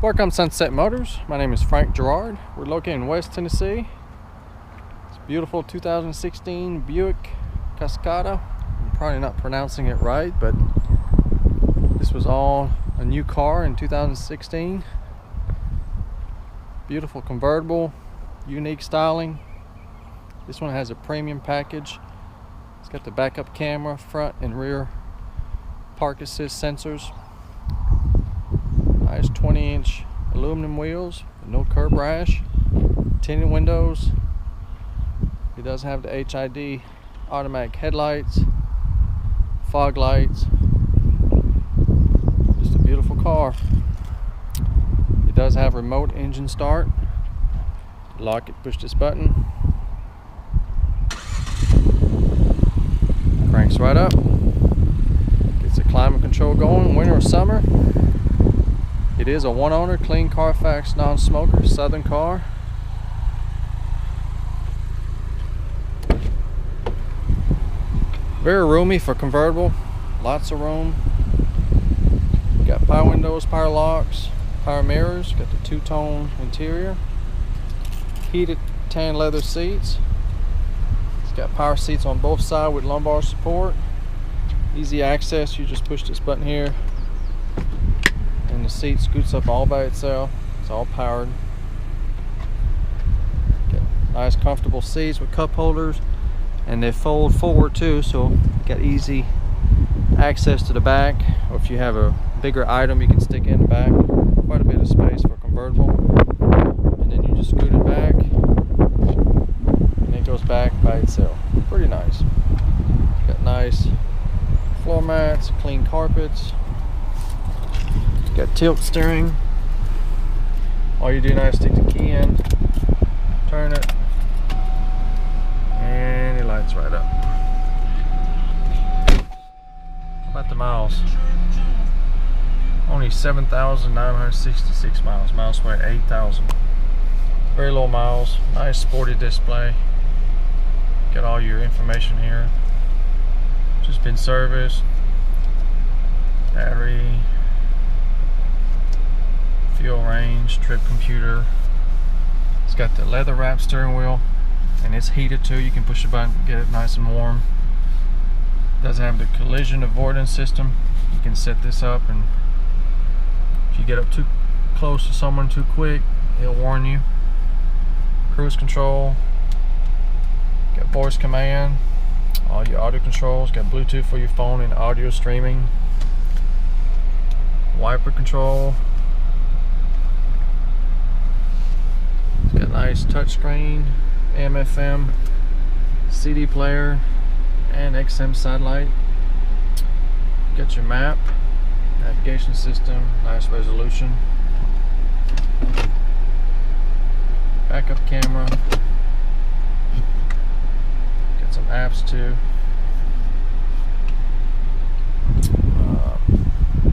Welcome Sunset Motors. My name is Frank Gerard. We're located in West Tennessee. It's a beautiful 2016 Buick Cascada. I'm probably not pronouncing it right, but this was all a new car in 2016. Beautiful convertible, unique styling. This one has a premium package. It's got the backup camera, front and rear park assist sensors. Nice 20-inch aluminum wheels, no curb rash, tinted windows. It does have the HID automatic headlights, fog lights. Just a beautiful car. It does have remote engine start. Lock it, push this button. Cranks right up. Gets the climate control going, winter or summer. It is a one-owner, clean Carfax, non-smoker, Southern car. Very roomy for convertible. Lots of room. Got power windows, power locks, power mirrors. Got the two-tone interior. Heated tan leather seats. It's got power seats on both sides with lumbar support. Easy access. You just push this button here, and the seat scoots up all by itself. It's all powered. Got nice comfortable seats with cup holders, and they fold forward too, so you got easy access to the back, or if you have a bigger item you can stick in the back. Quite a bit of space for convertible. And then you just scoot it back and it goes back by itself. Pretty nice. Got nice floor mats, clean carpets. Got tilt steering. All you do now is stick the key in, turn it, and it lights right up. How about the miles? Only 7,966 miles. Miles per 8,000. Very low miles. Nice sporty display. Got all your information here. Just been serviced. Battery. Fuel range, trip computer. It's got the leather wrapped steering wheel, and it's heated too. You can push a button, get it nice and warm. It does have the collision avoidance system. You can set this up, and if you get up too close to someone too quick, it'll warn you. Cruise control. Got voice command. All your audio controls. Got Bluetooth for your phone and audio streaming. Wiper control. Got nice touchscreen, AM/FM, CD player, and XM satellite. Got your map, navigation system, nice resolution. Backup camera. Got some apps too.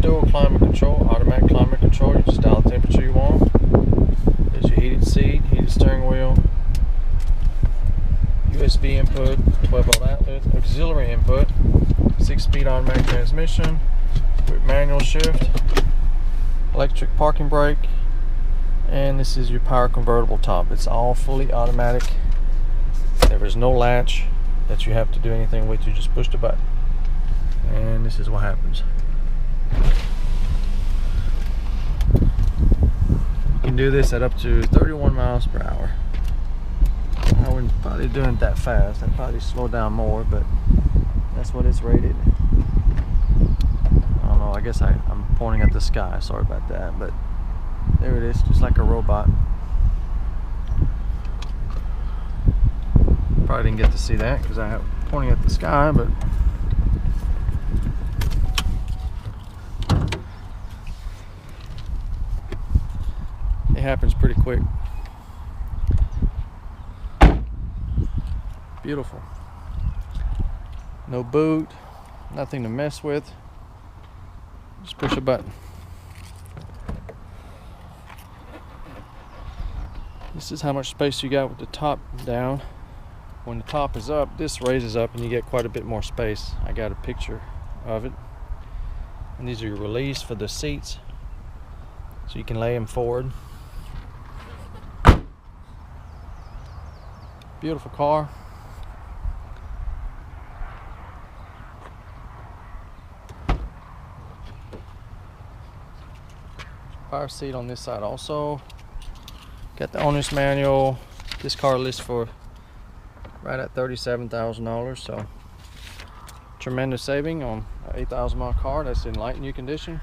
Dual climate control, automatic climate control. You just dial the temperature you want. There's your heated seat, heated steering wheel, USB input, 12-volt outlet, auxiliary input, 6-speed automatic transmission with manual shift, electric parking brake, and this is your power convertible top. It's all fully automatic. There is no latch that you have to do anything with. You just push the button, and this is what happens. You can do this at up to 31 miles per hour. I wouldn't probably do it that fast. I'd probably slow down more, but that's what it's rated. I don't know, I guess I'm pointing at the sky. Sorry about that, but there it is, just like a robot. Probably didn't get to see that because I'm pointing at the sky, but it happens pretty quick. Beautiful. No boot, nothing to mess with. Just push a button. This is how much space you got with the top down. When the top is up, this raises up and you get quite a bit more space. I got a picture of it. And these are your release for the seats. so you can lay them forward. Beautiful car. Power seat on this side also. Got the owner's manual. This car lists for right at $37,000, so tremendous saving on an 8,000 mile car that's in light new condition.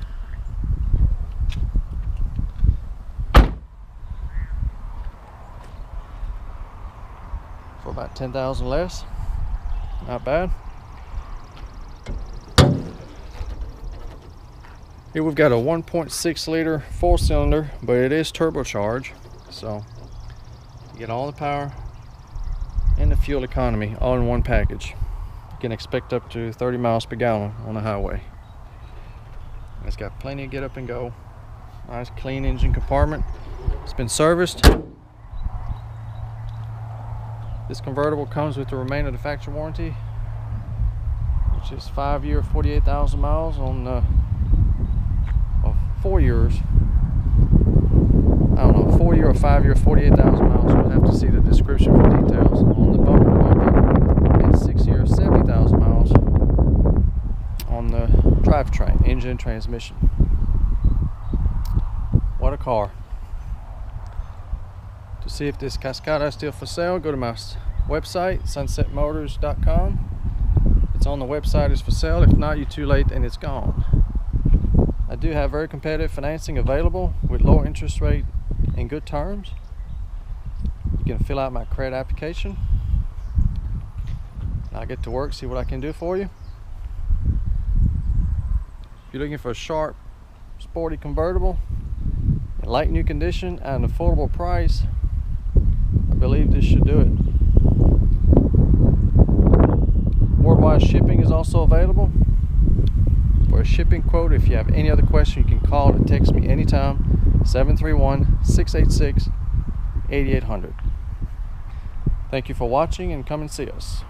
For about $10,000 less. Not bad. Here we've got a 1.6 liter 4-cylinder, but it is turbocharged, so you get all the power and the fuel economy all in one package. You can expect up to 30 miles per gallon on the highway. It's got plenty of get up and go. Nice clean engine compartment. It's been serviced. This convertible comes with the remainder of the factory warranty, which is 5-year, 48,000 miles on 4 years. I don't know, 4-year or 5-year, 48,000 miles. We'll have to see the description for details on the bumper to bumper, and 6-year, 70,000 miles on the drivetrain, engine and transmission. What a car. To see if this Cascada is still for sale, go to my website, sunsetmotors.com. It's on the website, it's for sale. If not, you're too late and it's gone. I do have very competitive financing available with low interest rate and good terms. You can fill out my credit application. I'll get to work, see what I can do for you. If you're looking for a sharp, sporty convertible in light new condition at an affordable price, I believe this should do it. Worldwide shipping is also available. For a shipping quote, if you have any other question, you can call or text me anytime, 731-686-8800. Thank you for watching, and come and see us.